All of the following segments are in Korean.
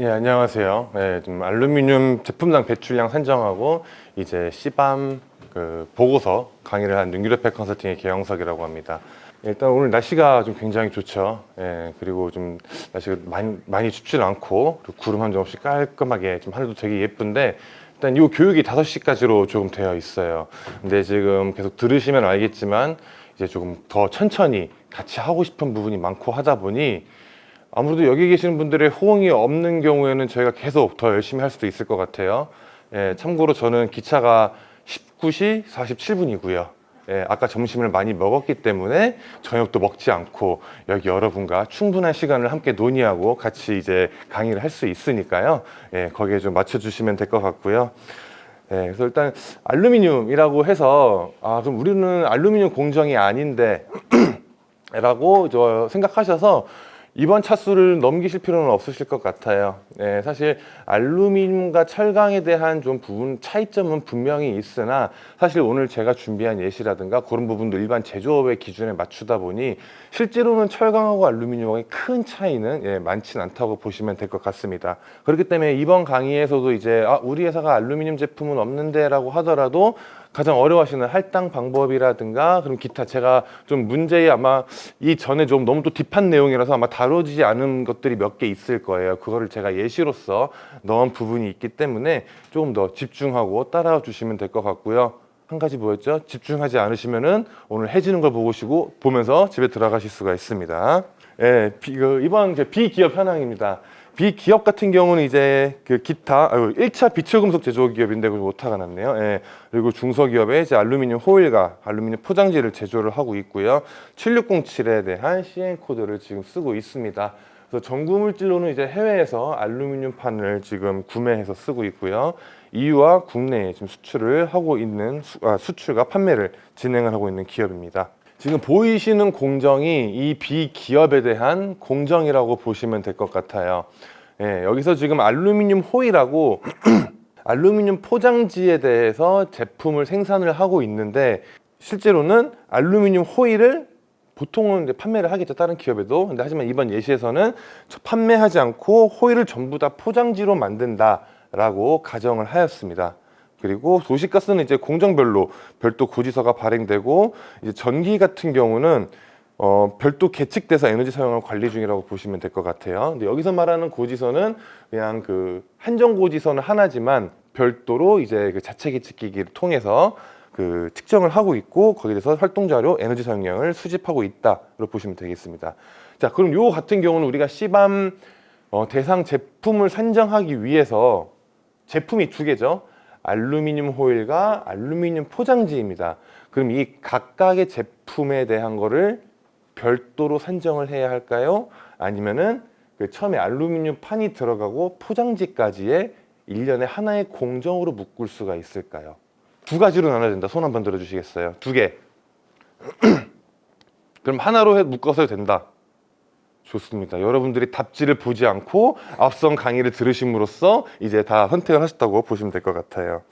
예, 안녕하세요. 예, 좀 알루미늄 제품당 배출량 산정하고 이제 C밤 보고서 강의를 한 윤규래팩 컨설팅의 계영석이라고 합니다. 일단 오늘 날씨가 좀 굉장히 좋죠. 예, 그리고 좀 날씨가 많이 춥지는 않고 구름 한 점 없이 깔끔하게 좀 하늘도 되게 예쁜데 일단 이 교육이 5시까지로 조금 되어 있어요. 근데 지금 계속 들으시면 알겠지만 이제 조금 더 천천히 같이 하고 싶은 부분이 많고 하다 보니 아무래도 여기 계시는 분들의 호응이 없는 경우에는 저희가 계속 더 열심히 할 수도 있을 것 같아요. 예, 참고로 저는 기차가 19시 47분이고요. 예, 아까 점심을 많이 먹었기 때문에 저녁도 먹지 않고 여기 여러분과 충분한 시간을 함께 논의하고 같이 이제 강의를 할 수 있으니까요. 예, 거기에 좀 맞춰주시면 될 것 같고요. 예, 그래서 일단 알루미늄이라고 해서 그럼 우리는 알루미늄 공정이 아닌데 라고 생각하셔서 이번 차수를 넘기실 필요는 없으실 것 같아요. 네, 사실 알루미늄과 철강에 대한 좀 부분 차이점은 분명히 있으나 사실 오늘 제가 준비한 예시라든가 그런 부분도 일반 제조업의 기준에 맞추다 보니 실제로는 철강하고 알루미늄의 큰 차이는 많지는 않다고 보시면 될 것 같습니다. 그렇기 때문에 이번 강의에서도 이제 우리 회사가 알루미늄 제품은 없는데 라고 하더라도 가장 어려워하시는 할당 방법이라든가 그럼 기타 제가 좀 문제에 아마 이 전에 좀 너무 또 딥한 내용이라서 아마 다루지 않은 것들이 몇 개 있을 거예요. 그거를 제가 예시로서 넣은 부분이 있기 때문에 조금 더 집중하고 따라와 주시면 될 것 같고요. 한 가지 뭐였죠? 집중하지 않으시면은 오늘 해지는 걸 보면서 집에 들어가실 수가 있습니다. 예, 이번 비기업 현황입니다. 비기업 같은 경우는 이제 기타 1차 비철금속 제조 기업인데 그 오타가 났네요. 예, 그리고 중소기업에 이제 알루미늄 호일과 알루미늄 포장지를 제조를 하고 있고요. 7607에 대한 CN 코드를 지금 쓰고 있습니다. 그래서 전구물질로는 이제 해외에서 알루미늄 판을 지금 구매해서 쓰고 있고요. EU와 국내에 지금 수출을 하고 있는 수출과 판매를 진행을 하고 있는 기업입니다. 지금 보이시는 공정이 이 비기업에 대한 공정이라고 보시면 될 것 같아요. 예, 여기서 지금 알루미늄 호일하고 알루미늄 포장지에 대해서 제품을 생산을 하고 있는데 실제로는 알루미늄 호일을 보통은 이제 판매를 하겠죠, 다른 기업에도. 근데 하지만 이번 예시에서는 판매하지 않고 호일을 전부 다 포장지로 만든다라고 가정을 하였습니다. 그리고 도시가스는 이제 공정별로 별도 고지서가 발행되고 이제 전기 같은 경우는 별도 계측돼서 에너지 사용을 관리 중이라고 보시면 될 것 같아요. 근데 여기서 말하는 고지서는 그냥 한정 고지서는 하나지만 별도로 이제 그 자체 계측기기를 통해서 측정을 하고 있고 거기에 대해서 활동 자료 에너지 사용량을 수집하고 있다로 보시면 되겠습니다. 자, 그럼 요 같은 경우는 우리가 C밤 대상 제품을 산정하기 위해서 제품이 두 개죠. 알루미늄 호일과 알루미늄 포장지입니다. 그럼 이 각각의 제품에 대한 거를 별도로 산정을 해야 할까요? 아니면은 처음에 알루미늄 판이 들어가고 포장지까지의 일련의 하나의 공정으로 묶을 수가 있을까요? 두 가지로 나눠야 된다. 손 한번 들어주시겠어요? 두 개. 그럼 하나로 묶어서 된다. 좋습니다. 여러분들이 답지를 보지 않고 앞선 강의를 들으심으로써 이제 다 선택을 하셨다고 보시면 될 것 같아요.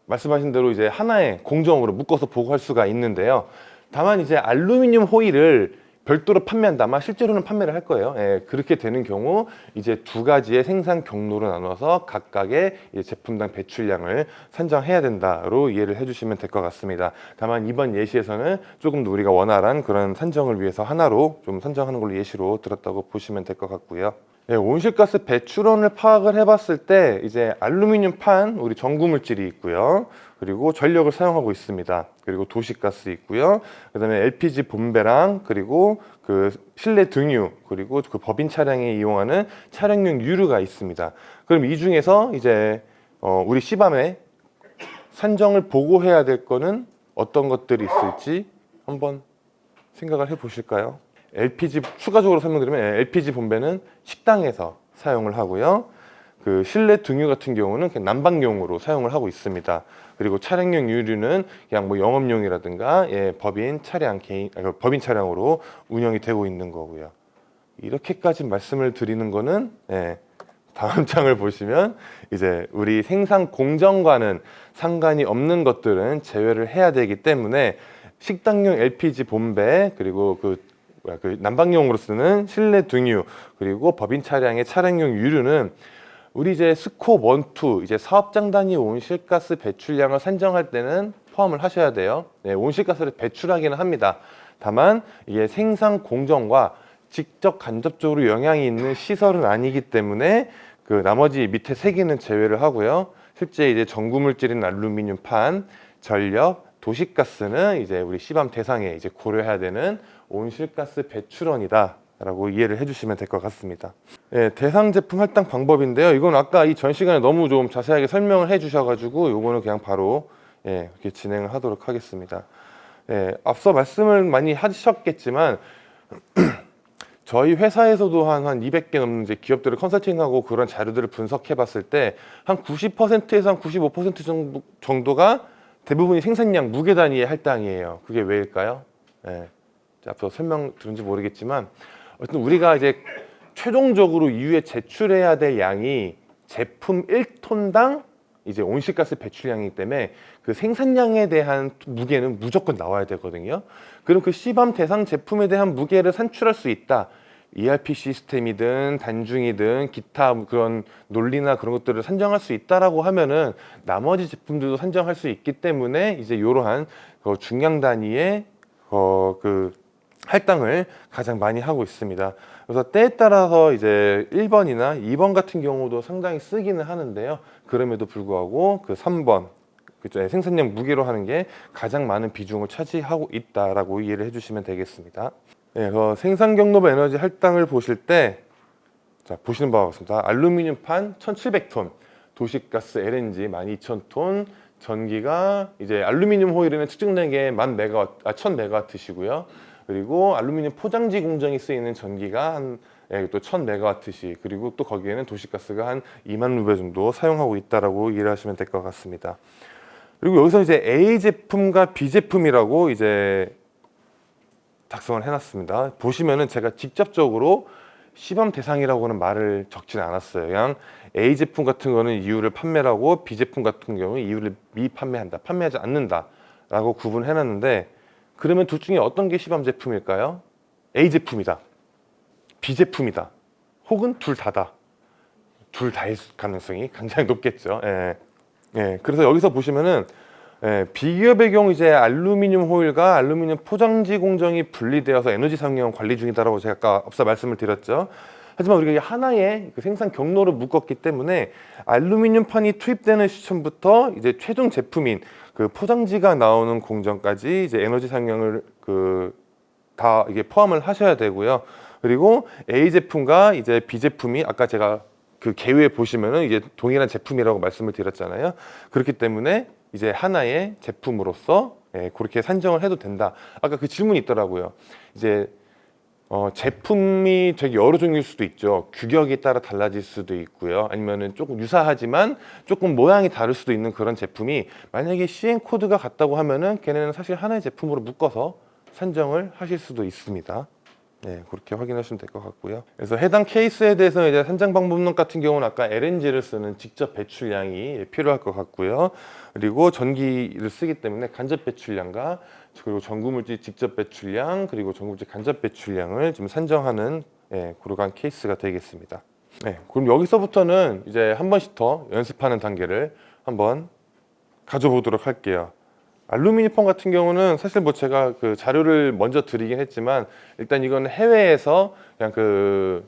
말씀하신 대로 이제 하나의 공정으로 묶어서 보고할 수가 있는데요. 다만 이제 알루미늄 호일을 별도로 판매한다. 아마 실제로는 판매를 할 거예요. 예, 그렇게 되는 경우 이제 두 가지의 생산 경로로 나눠서 각각의 제품당 배출량을 산정해야 된다로 이해를 해주시면 될 것 같습니다. 다만 이번 예시에서는 조금 더 우리가 원활한 그런 산정을 위해서 하나로 좀 산정하는 걸로 예시로 들었다고 보시면 될 것 같고요. 예, 온실가스 배출원을 파악을 해봤을 때 이제 알루미늄 판, 우리 전구 물질이 있고요. 그리고 전력을 사용하고 있습니다. 그리고 도시가스 있고요. 그다음에 LPG 본배랑 그리고 실내 등유 그리고 법인 차량에 이용하는 차량용 유류가 있습니다. 그럼 이 중에서 이제 우리 C밤에 산정을 보고해야 될 거는 어떤 것들이 있을지 한번 생각을 해보실까요? LPG 추가적으로 설명드리면 LPG 본배는 식당에서 사용을 하고요. 실내 등유 같은 경우는 그냥 난방용으로 사용을 하고 있습니다. 그리고 차량용 유류는 그냥 영업용이라든가 법인 차량으로 운영이 되고 있는 거고요. 이렇게까지 말씀을 드리는 거는 다음 장을 보시면 이제 우리 생산 공정과는 상관이 없는 것들은 제외를 해야 되기 때문에 식당용 LPG 본배 그리고 난방용으로 쓰는 실내 등유 그리고 법인 차량의 차량용 유류는 우리 이제 스콥 1, 2 이제 사업장 단위 온실가스 배출량을 산정할 때는 포함을 하셔야 돼요. 네, 온실가스를 배출하기는 합니다. 다만 이게 생산 공정과 직접 간접적으로 영향이 있는 시설은 아니기 때문에 그 나머지 밑에 세 개는 제외를 하고요. 실제 이제 전구물질인 알루미늄 판, 전력, 도시가스는 이제 우리 시밤 대상에 이제 고려해야 되는 온실가스 배출원이다라고 이해를 해주시면 될 것 같습니다. 예, 대상 제품 할당 방법인데요. 이건 아까 이 전 시간에 너무 좀 자세하게 설명을 해주셔가지고 이거는 그냥 바로 이렇게 진행을 하도록 하겠습니다. 앞서 말씀을 많이 하셨겠지만 저희 회사에서도 한 200개 넘는 이제 기업들을 컨설팅하고 그런 자료들을 분석해 봤을 때 한 90%에서 한 95% 정도가 대부분이 생산량 무게 단위의 할당이에요. 그게 왜일까요? 앞서 설명 들은지 모르겠지만 어쨌든 우리가 이제 최종적으로 이후에 제출해야 될 양이 제품 1톤당 이제 온실가스 배출량이기 때문에 그 생산량에 대한 무게는 무조건 나와야 되거든요. 그럼 그 시밤 대상 제품에 대한 무게를 산출할 수 있다. ERP 시스템이든 단중이든 기타 그런 논리나 그런 것들을 산정할 수 있다라고 하면은 나머지 제품들도 산정할 수 있기 때문에 이제 이러한 중량 단위의 그 할당을 가장 많이 하고 있습니다. 그래서 때에 따라서 이제 1번이나 2번 같은 경우도 상당히 쓰기는 하는데요. 그럼에도 불구하고 그 3번 그죠? 생산량 무게로 하는 게 가장 많은 비중을 차지하고 있다라고 이해를 해주시면 되겠습니다. 생산 경로부 에너지 할당을 보실 때, 자, 보시는 바와 같습니다. 알루미늄판 1,700톤, 도시가스 LNG 12,000톤, 전기가 이제 알루미늄 호일에는 측정된 게 1,000메가와트시고요. 그리고 알루미늄 포장지 공정이 쓰이는 전기가 또 1,000메가와트시, 그리고 또 거기에는 도시가스가 한 2만 루베 정도 사용하고 있다라고 이해를 하시면 될 것 같습니다. 그리고 여기서 이제 A 제품과 B 제품이라고 이제 작성을 해놨습니다. 보시면은 제가 직접적으로 시범 대상이라고는 말을 적지는 않았어요. 그냥 A 제품 같은 거는 이유를 판매를 하고 B 제품 같은 경우는 이유를 미판매한다, 판매하지 않는다라고 구분해놨는데 그러면 둘 중에 어떤 게 시범 제품일까요? A 제품이다, B 제품이다, 혹은 둘 다다. 둘 다일 가능성이 굉장히 높겠죠. 그래서 여기서 보시면은 비기업의 경우 이제 알루미늄 호일과 알루미늄 포장지 공정이 분리되어서 에너지 사용량 관리 중이다라고 제가 아까 앞서 말씀을 드렸죠. 하지만 우리가 하나의 그 생산 경로를 묶었기 때문에 알루미늄 판이 투입되는 시점부터 이제 최종 제품인 그 포장지가 나오는 공정까지 이제 에너지 사용량을 다 이게 포함을 하셔야 되고요. 그리고 A 제품과 이제 B 제품이 아까 제가 그 개요에 보시면은 이제 동일한 제품이라고 말씀을 드렸잖아요. 그렇기 때문에 이제 하나의 제품으로서 그렇게 산정을 해도 된다. 아까 그 질문이 있더라고요. 이제 제품이 되게 여러 종류일 수도 있죠. 규격에 따라 달라질 수도 있고요. 아니면은 조금 유사하지만 조금 모양이 다를 수도 있는 그런 제품이 만약에 CN 코드가 같다고 하면은 걔네는 사실 하나의 제품으로 묶어서 산정을 하실 수도 있습니다. 그렇게 확인하시면 될 것 같고요. 그래서 해당 케이스에 대해서 이제 산정 방법론 같은 경우는 아까 LNG를 쓰는 직접 배출량이 필요할 것 같고요. 그리고 전기를 쓰기 때문에 간접 배출량과 그리고 전구물질 직접 배출량 그리고 전구물질 간접 배출량을 좀 산정하는 그러한 케이스가 되겠습니다. 그럼 여기서부터는 이제 한 번씩 더 연습하는 단계를 한번 가져보도록 할게요. 알루미늄 펌 같은 경우는 사실 뭐 제가 그 자료를 먼저 드리긴 했지만 일단 이건 해외에서 그냥 그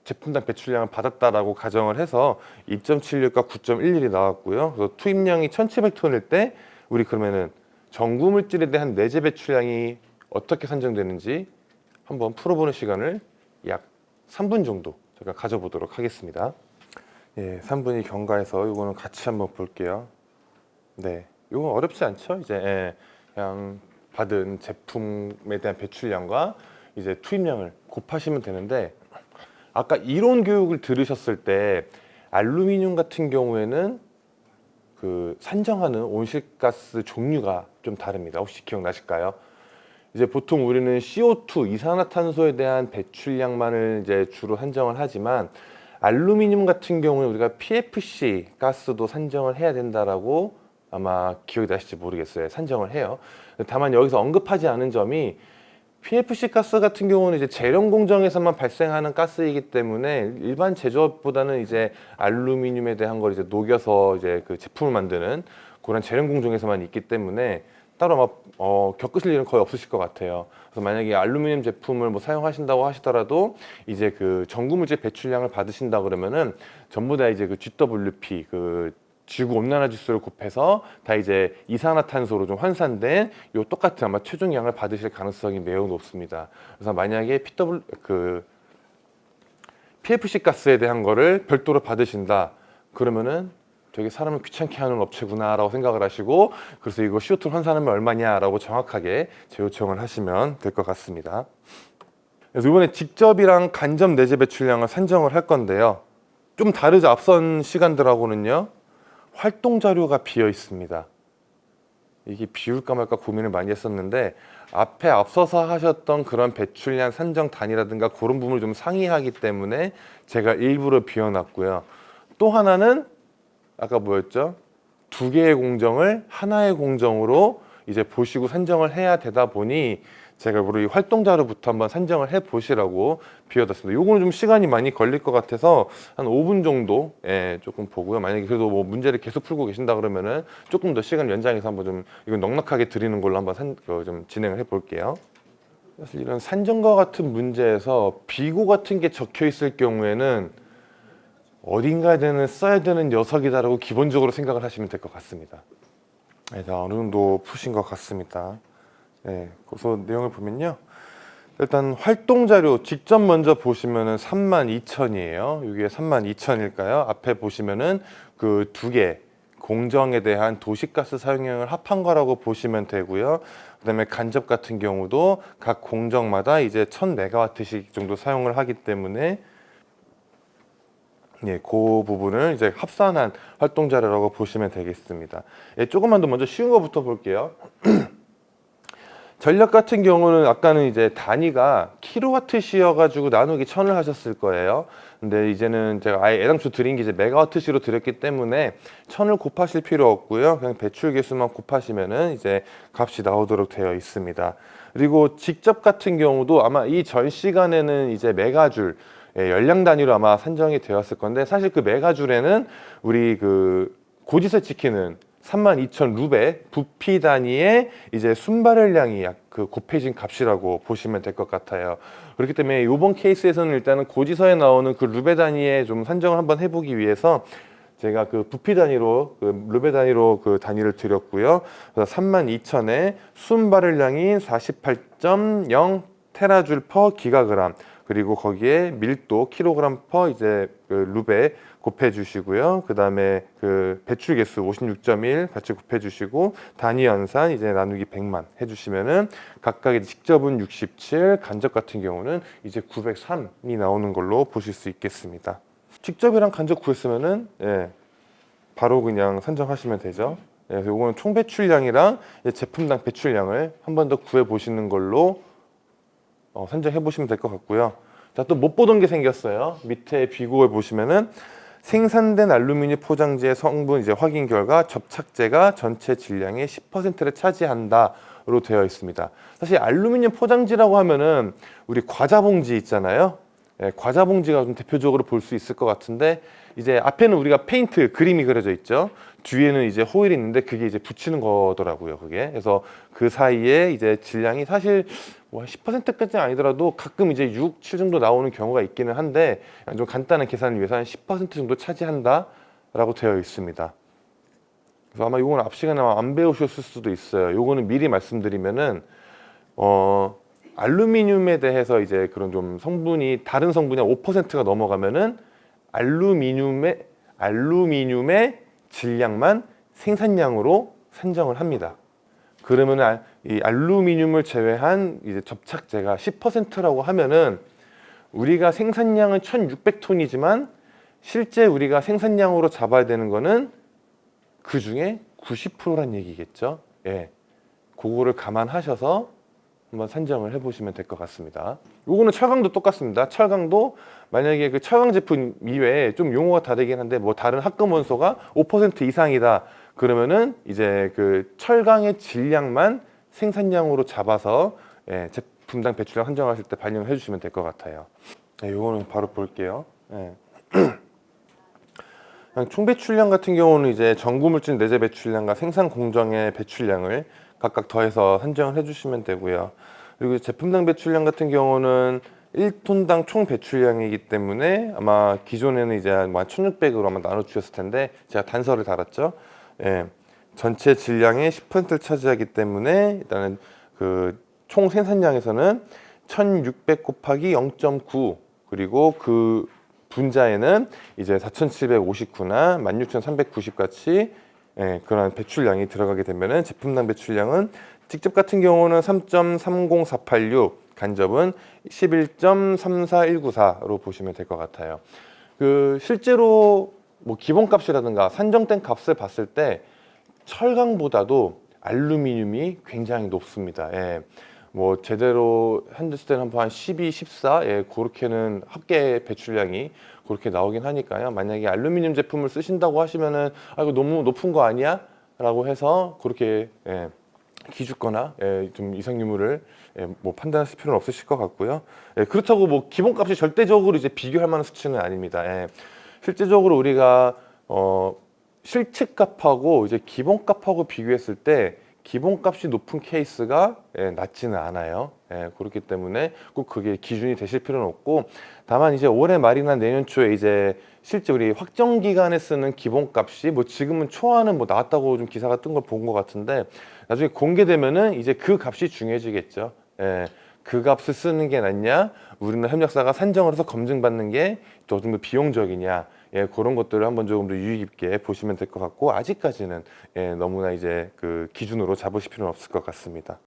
제품당 배출량을 받았다라고 가정을 해서 2.76과 9.11이 나왔고요. 그래서 투입량이 1,700톤일 때 우리 그러면은 전구 물질에 대한 내재 배출량이 어떻게 산정되는지 한번 풀어보는 시간을 약 3분 정도 제가 가져보도록 하겠습니다. 3분이 경과해서 이거는 같이 한번 볼게요. 이거 어렵지 않죠? 이제 그냥 받은 제품에 대한 배출량과 이제 투입량을 곱하시면 되는데 아까 이론 교육을 들으셨을 때 알루미늄 같은 경우에는 그 산정하는 온실가스 종류가 좀 다릅니다. 혹시 기억나실까요? 이제 보통 우리는 CO2 이산화탄소에 대한 배출량만을 이제 주로 산정을 하지만 알루미늄 같은 경우는 우리가 PFC 가스도 산정을 해야 된다라고 아마 기억이 나실지 모르겠어요. 산정을 해요. 다만 여기서 언급하지 않은 점이 PFC 가스 같은 경우는 이제 재련 공정에서만 발생하는 가스이기 때문에 일반 제조업보다는 이제 알루미늄에 대한 걸 이제 녹여서 이제 그 제품을 만드는 그런 재련 공정에서만 있기 때문에 따로 아마 겪으실 일은 거의 없으실 것 같아요. 그래서 만약에 알루미늄 제품을 뭐 사용하신다고 하시더라도 이제 그 전구물질 배출량을 받으신다 그러면은 전부 다 이제 그 GWP 그 지구 온난화 지수를 곱해서 다 이제 이산화탄소로 좀 환산된 요 똑같은 아마 최종량을 받으실 가능성이 매우 높습니다. 그래서 만약에 PFC 가스에 대한 거를 별도로 받으신다 그러면은 되게 사람을 귀찮게 하는 업체구나라고 생각을 하시고, 그래서 이거 CO2 환산하면 얼마냐라고 정확하게 재요청을 하시면 될 것 같습니다. 그래서 이번에 직접이랑 간접 내재 배출량을 산정을 할 건데요. 좀 다르죠. 앞선 시간들하고는요. 활동 자료가 비어 있습니다. 이게 비울까 말까 고민을 많이 했었는데 앞에 앞서서 하셨던 그런 배출량 산정 단위라든가 그런 부분을 좀 상이하기 때문에 제가 일부러 비워놨고요. 또 하나는 아까 뭐였죠? 두 개의 공정을 하나의 공정으로 이제 보시고 산정을 해야 되다 보니 제가 우리 활동 자료부터 한번 산정을 해 보시라고 비워뒀습니다. 요거는 좀 시간이 많이 걸릴 것 같아서 한 5분 정도 조금 보고요. 만약에 그래도 뭐 문제를 계속 풀고 계신다 그러면은 조금 더 시간 연장해서 한번 좀 이건 넉넉하게 드리는 걸로 한번 좀 진행을 해 볼게요. 사실 이런 산정과 같은 문제에서 비고 같은 게 적혀 있을 경우에는 어딘가에는 써야 되는 녀석이다라고 기본적으로 생각을 하시면 될 것 같습니다. 어느 정도 푸신 것 같습니다. 그래서 내용을 보면요. 일단 활동 자료 직접 먼저 보시면은 32,000이에요. 이게 32,000일까요? 앞에 보시면은 그 두 개 공정에 대한 도시가스 사용량을 합한 거라고 보시면 되고요. 그다음에 간접 같은 경우도 각 공정마다 이제 1000메가와트씩 정도 사용을 하기 때문에 그 부분을 이제 합산한 활동 자료라고 보시면 되겠습니다. 조금만 더 먼저 쉬운 거부터 볼게요. 전력 같은 경우는 아까는 이제 단위가 킬로와트시여가지고 나누기 1000을 하셨을 거예요. 근데 이제는 제가 아예 애당초 드린 게 이제 메가와트시로 드렸기 때문에 1000을 곱하실 필요 없고요. 그냥 배출 개수만 곱하시면은 이제 값이 나오도록 되어 있습니다. 그리고 직접 같은 경우도 아마 이 전 시간에는 이제 메가줄 열량 단위로 아마 산정이 되었을 건데 사실 그 메가줄에는 우리 그 고지서 지키는 32,000 루베 부피 단위의 이제 순발열량이 그 곱해진 값이라고 보시면 될 것 같아요. 그렇기 때문에 이번 케이스에서는 일단은 고지서에 나오는 그 루베 단위에 좀 산정을 한번 해보기 위해서 제가 그 부피 단위로 그 루베 단위로 그 단위를 드렸고요. 그래서 32,000에 순발열량이 48.0 테라줄 퍼 기가그램 그리고 거기에 밀도 킬로그램 퍼 이제 그 루베 곱해 주시고요. 그 다음에 그 배출 개수 56.1 같이 곱해 주시고 단위 연산 이제 나누기 100만 해 주시면은 각각의 직접은 67, 간접 같은 경우는 이제 903이 나오는 걸로 보실 수 있겠습니다. 직접이랑 간접 구했으면은 바로 그냥 산정하시면 되죠. 그래서 이거는 총 배출량이랑 제품당 배출량을 한 번 더 구해 보시는 걸로 산정해 보시면 될 것 같고요. 자, 또 못 보던 게 생겼어요. 밑에 비고에 보시면은 생산된 알루미늄 포장지의 성분 이제 확인 결과 접착제가 전체 질량의 10%를 차지한다로 되어 있습니다. 사실 알루미늄 포장지라고 하면은 우리 과자 봉지 있잖아요. 과자 봉지가 좀 대표적으로 볼 수 있을 것 같은데 이제 앞에는 우리가 페인트 그림이 그려져 있죠. 뒤에는 이제 호일이 있는데 그게 이제 붙이는 거더라고요. 그게 그래서 그 사이에 이제 질량이 사실 뭐 10%까지는 아니더라도 가끔 이제 6, 7 정도 나오는 경우가 있기는 한데 좀 간단한 계산을 위해서 한 10% 정도 차지한다라고 되어 있습니다. 그래서 아마 이거는 앞 시간에 안 배우셨을 수도 있어요. 이거는 미리 말씀드리면은 알루미늄에 대해서 이제 그런 좀 성분이 다른 성분이 5%가 넘어가면은 알루미늄의 질량만 생산량으로 산정을 합니다. 그러면 이 알루미늄을 제외한 이제 접착제가 10%라고 하면은 우리가 생산량은 1,600톤이지만 실제 우리가 생산량으로 잡아야 되는 거는 그 중에 90%란 얘기겠죠. 그거를 감안하셔서 한번 산정을 해보시면 될 것 같습니다. 요거는 철강도 똑같습니다. 철강도 만약에 그 철강 제품 이외에 좀 용어가 다르긴 한데 뭐 다른 합금 원소가 5% 이상이다 그러면은 이제 그 철강의 질량만 생산량으로 잡아서 제품당 배출량 산정하실 때 반영을 해주시면 될 것 같아요. 네, 요거는 바로 볼게요. 네. 총 배출량 같은 경우는 이제 전구물질 내재 배출량과 생산 공정의 배출량을 각각 더해서 산정을 해주시면 되고요. 그리고 제품당 배출량 같은 경우는 1톤당 총 배출량이기 때문에 아마 기존에는 이제 한 1600으로 아마 나눠 주셨을 텐데 제가 단서를 달았죠. 예, 전체 질량의 10%를 차지하기 때문에 일단은 그 총 생산량에서는 1600 곱하기 0.9 그리고 그 분자에는 이제 4759나 16390 같이 그런 배출량이 들어가게 되면은 제품당 배출량은 직접 같은 경우는 3.30486, 간접은 11.34194로 보시면 될 것 같아요. 그 실제로 뭐 기본값이라든가 산정된 값을 봤을 때 철강보다도 알루미늄이 굉장히 높습니다. 예. 뭐 제대로 했을 때는 한 12, 14, 그렇게는 합계 배출량이 그렇게 나오긴 하니까요. 만약에 알루미늄 제품을 쓰신다고 하시면은 이거 너무 높은 거 아니야? 라고 해서 그렇게 기죽거나 좀 이상 유무를 뭐 판단하실 필요는 없으실 것 같고요. 그렇다고 뭐 기본값이 절대적으로 이제 비교할 만한 수치는 아닙니다. 실제적으로 우리가 실측값하고 이제 기본값하고 비교했을 때 기본값이 높은 케이스가 낮지는 않아요. 그렇기 때문에 꼭 그게 기준이 되실 필요는 없고, 다만 이제 올해 말이나 내년 초에 이제 실제 우리 확정 기간에 쓰는 기본값이 뭐 지금은 초안은 뭐 나왔다고 좀 기사가 뜬 걸 본 것 같은데 나중에 공개되면은 이제 그 값이 중요해지겠죠. 그 값을 쓰는 게 낫냐, 우리는 협력사가 산정을 해서 검증받는 게 더 좀 더 비용적이냐, 그런 것들을 한번 조금 더 유의 깊게 보시면 될 것 같고, 아직까지는 너무나 이제 그 기준으로 잡으실 필요는 없을 것 같습니다.